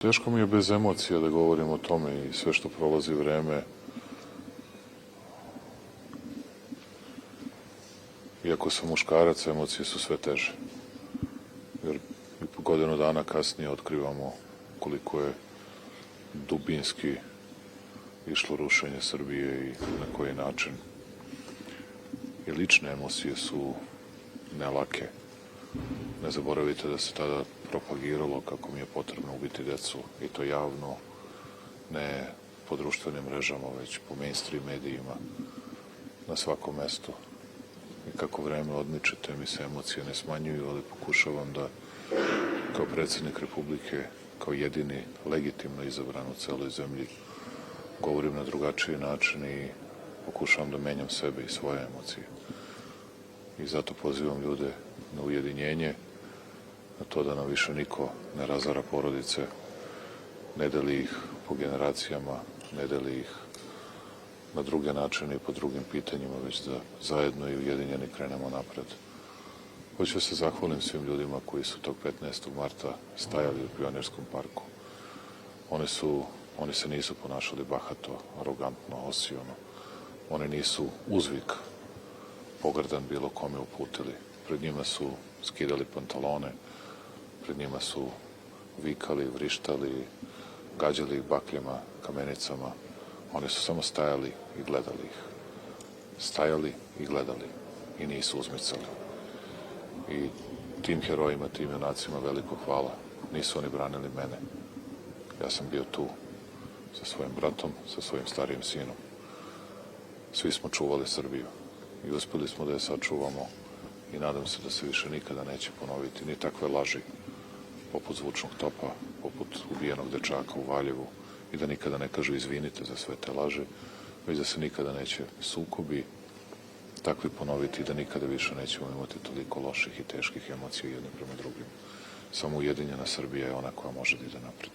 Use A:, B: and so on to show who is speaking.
A: Teško mi je bez emocija da govorim o tome i sve što prolazi vreme. Iako sam muškarac, emocije su sve teže. Jer i po godinu dana kasnije otkrivamo koliko je dubinski išlo rušenje Srbije i na koji način. I lične emocije su nelake. Ne zaboravite da se tada propagiralo kako mi je potrebno ubiti decu, i to javno, ne po društvenim mrežama, već po mainstream medijima, na svakom mestu. I kako vreme odmiče, te mi se emocije ne smanjuju, ali pokušavam da, kao predsednik Republike, kao jedini legitimno izabran u celoj zemlji, govorim na drugačiji način i pokušavam da menjam sebe i svoje emocije. I zato pozivam ljude na ujedinjenje, na to da nam više niko ne razara porodice, ne deli ih po generacijama, ne deli ih na druge načine i po drugim pitanjima, već da zajedno i ujedinjeni krenemo napred. Hoću da se zahvalim svim ljudima koji su tog 15. marta stajali u Pionirskom parku. Oni se nisu ponašali bahato, arogantno, osiono. Oni nisu uzvik pogrdan bilo kome uputili. Pred njima su skidali pantalone, pred njima su vikali, vrištali, gađali ih bakljama, kamenicama. Oni su samo stajali i gledali ih. Stajali i gledali i nisu uzmicali. I tim herojima, tim junacima veliko hvala. Nisu oni branili mene. Ja sam bio tu sa svojim bratom, sa svojim starijim sinom. Svi smo čuvali Srbiju i uspeli smo da je sačuvamo i nadam se da se više nikada neće ponoviti ni takve laži poput zvučnog topa, poput ubijenog dečaka u Valjevu, i da nikada ne kažu izvinite za sve te laži, već da se nikada neće sukobi takvi ponoviti i da nikada više nećemo imati toliko loših i teških emocija jedni prema drugim. Samo ujedinjena Srbija je ona koja može da ide napred.